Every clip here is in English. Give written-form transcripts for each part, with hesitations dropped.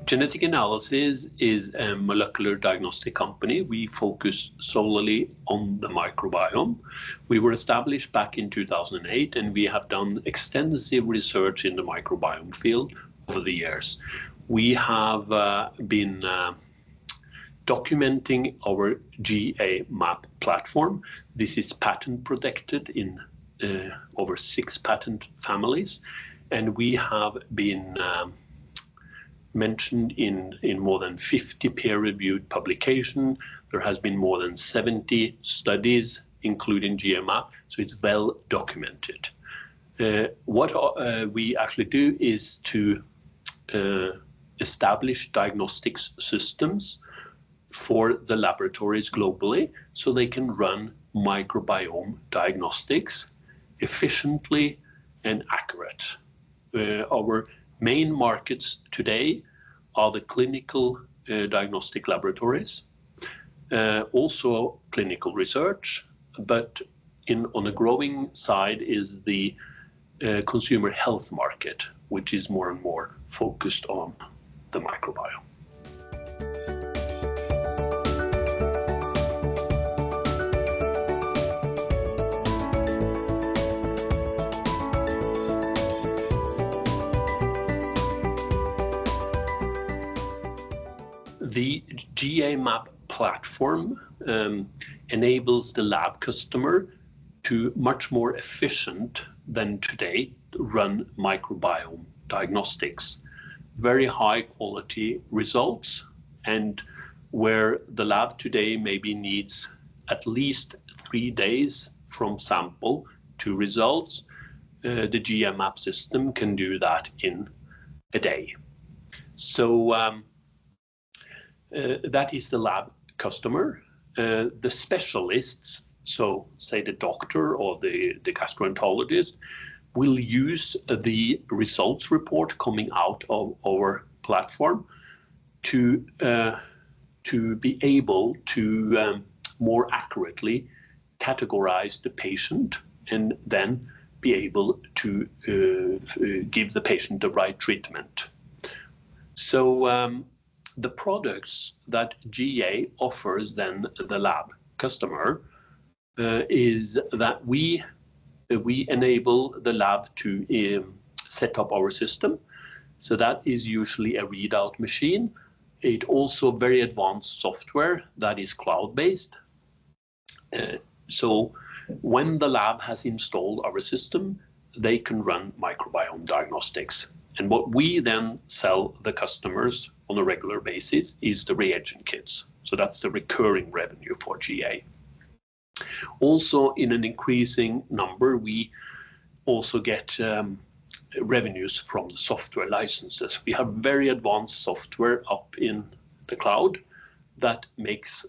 Genetic Analysis is a molecular diagnostic company. We focus solely on the microbiome. We were established back in 2008, and we have done extensive research in the microbiome field over the years. We have been documenting our GA-map platform. This is patent protected in over 6 patent families, and we have been mentioned in more than 50 peer-reviewed publications. There has been more than 70 studies, including GA-map, so it's well documented. What we actually do is to establish diagnostics systems for the laboratories globally so they can run microbiome diagnostics efficiently and accurate. Our main markets today are the clinical diagnostic laboratories, also clinical research, but on a growing side is the consumer health market, which is more and more focused on the microbiome. The GA-map platform enables the lab customer to much more efficient than today run microbiome diagnostics. Very high quality results, and where the lab today maybe needs at least 3 days from sample to results, the GA-map system can do that in a day. So that is the lab customer. The specialists, so say the doctor or the gastroenterologist, will use the results report coming out of our platform to be able to more accurately categorize the patient and then be able to give the patient the right treatment. So the products that GA offers then the lab customer is that we enable the lab to set up our system. So that is usually a readout machine. It also very advanced software that is cloud-based. So when the lab has installed our system, they can run microbiome diagnostics. And what we then sell the customers on a regular basis is the reagent kits. So that's the recurring revenue for GA. Also, in an increasing number, we also get revenues from the software licenses. We have very advanced software up in the cloud that makes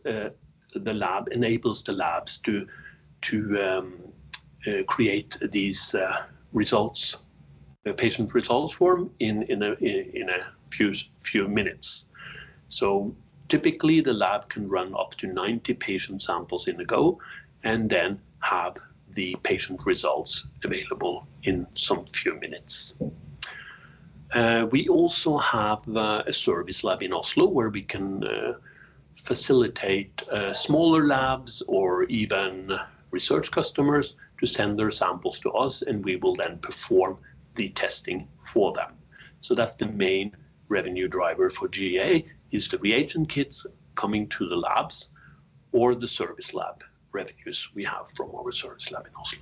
enables the labs to create these results, patient results form in a few minutes. So typically the lab can run up to 90 patient samples in a go and then have the patient results available in some few minutes. We also have a service lab in Oslo where we can facilitate smaller labs or even research customers to send their samples to us, and we will then perform the testing for them. So that's the main revenue driver for GA, is the reagent kits coming to the labs or the service lab revenues we have from our service lab in Oslo.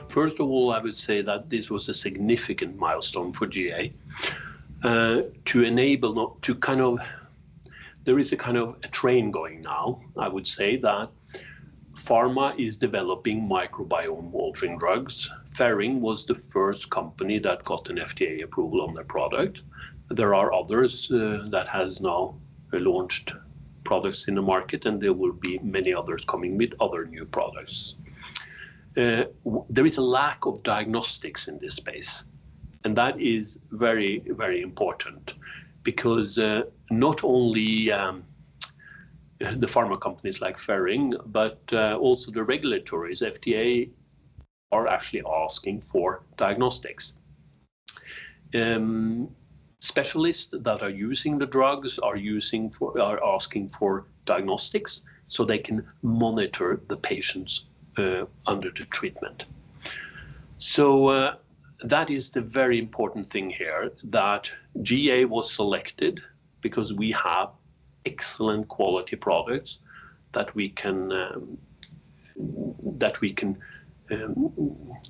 First of all, I would say that this was a significant milestone for GA to enable there is a kind of a train going now. I would say that pharma is developing microbiome altering drugs. Ferring was the first company that got an FDA approval on their product. There are others that has now launched products in the market, and there will be many others coming with other new products. There is a lack of diagnostics in this space, and that is very, very important. because not only the pharma companies like Ferring, but also the regulators, FDA, are actually asking for diagnostics. Specialists that are using the drugs are asking for diagnostics so they can monitor the patients under the treatment. So that is the very important thing here, that GA was selected because we have excellent quality products that we can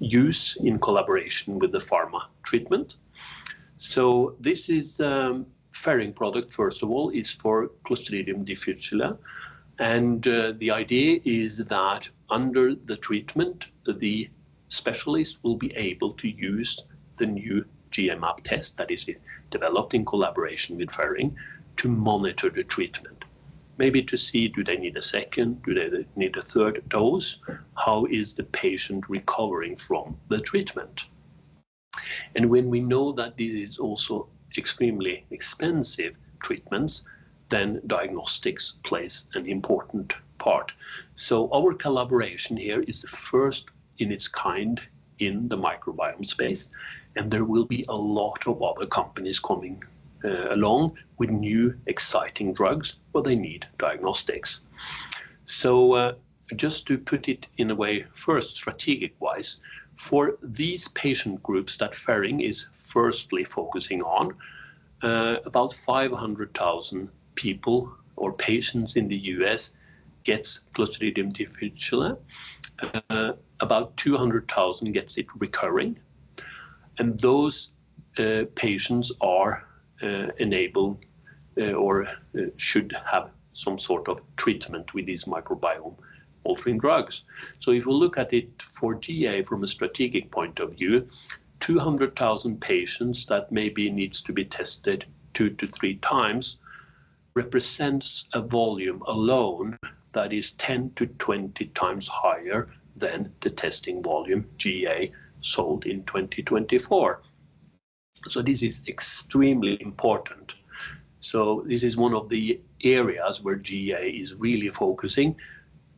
use in collaboration with the pharma treatment. So this is Ferring product, first of all, is for Clostridium difficile. And the idea is that under the treatment, the specialist will be able to use the new GA-map test that is developed in collaboration with Ferring to monitor the treatment. Maybe to see, do they need a second, do they need a third dose? How is the patient recovering from the treatment? And when we know that this is also extremely expensive treatments, then diagnostics plays an important part. So our collaboration here is the first in its kind in the microbiome space, and there will be a lot of other companies coming along with new exciting drugs where they need diagnostics. So just to put it in a way, first strategic wise, for these patient groups that Ferring is firstly focusing on, about 500,000 people or patients in the US gets Clostridium difficile. About 200,000 gets it recurring, and those patients are enabled or should have some sort of treatment with these microbiome altering drugs. So if we look at it for GA from a strategic point of view, 200,000 patients that maybe needs to be tested 2 to 3 times represents a volume alone that is 10 to 20 times higher than the testing volume GA sold in 2024. So this is extremely important. So this is one of the areas where GA is really focusing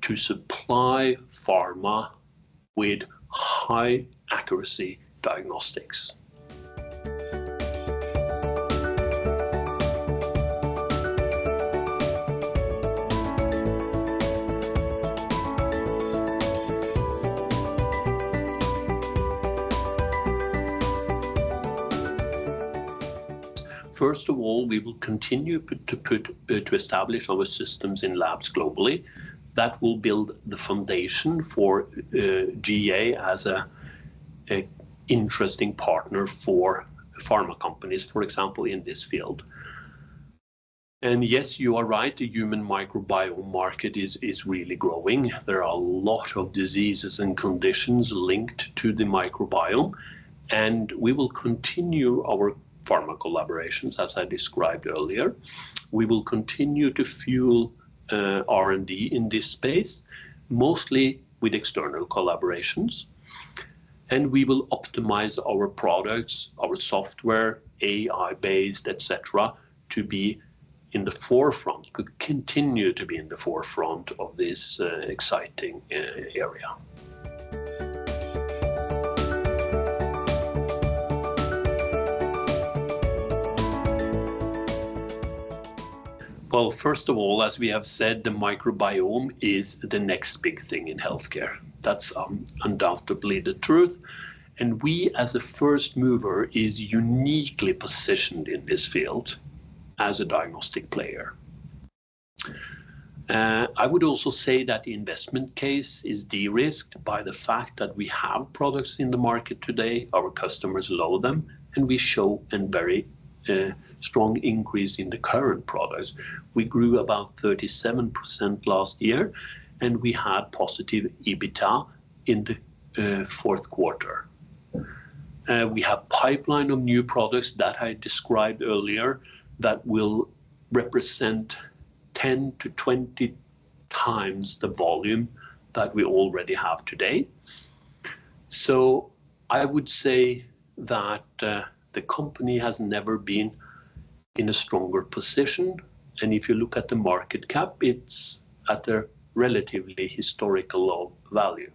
to supply pharma with high accuracy diagnostics. First of all, we will continue to establish our systems in labs globally. That will build the foundation for GA as a interesting partner for pharma companies, for example, in this field. And yes, you are right, the human microbiome market is really growing. There are a lot of diseases and conditions linked to the microbiome, and we will continue our pharma collaborations, as I described earlier. We will continue to fuel R&D in this space, mostly with external collaborations. And we will optimize our products, our software, AI-based, etc., to be in the forefront, could continue to be in the forefront of this exciting area. Well, first of all, as we have said, the microbiome is the next big thing in healthcare. That's undoubtedly the truth. And we, as a first mover, is uniquely positioned in this field as a diagnostic player. I would also say that the investment case is de-risked by the fact that we have products in the market today, our customers love them, and we show a very strong increase in the current products. We grew about 37% last year, and we had positive EBITDA in the fourth quarter. We have pipeline of new products that I described earlier that will represent 10 to 20 times the volume that we already have today. So I would say that the company has never been in a stronger position. And if you look at the market cap, it's at a relatively historical low value.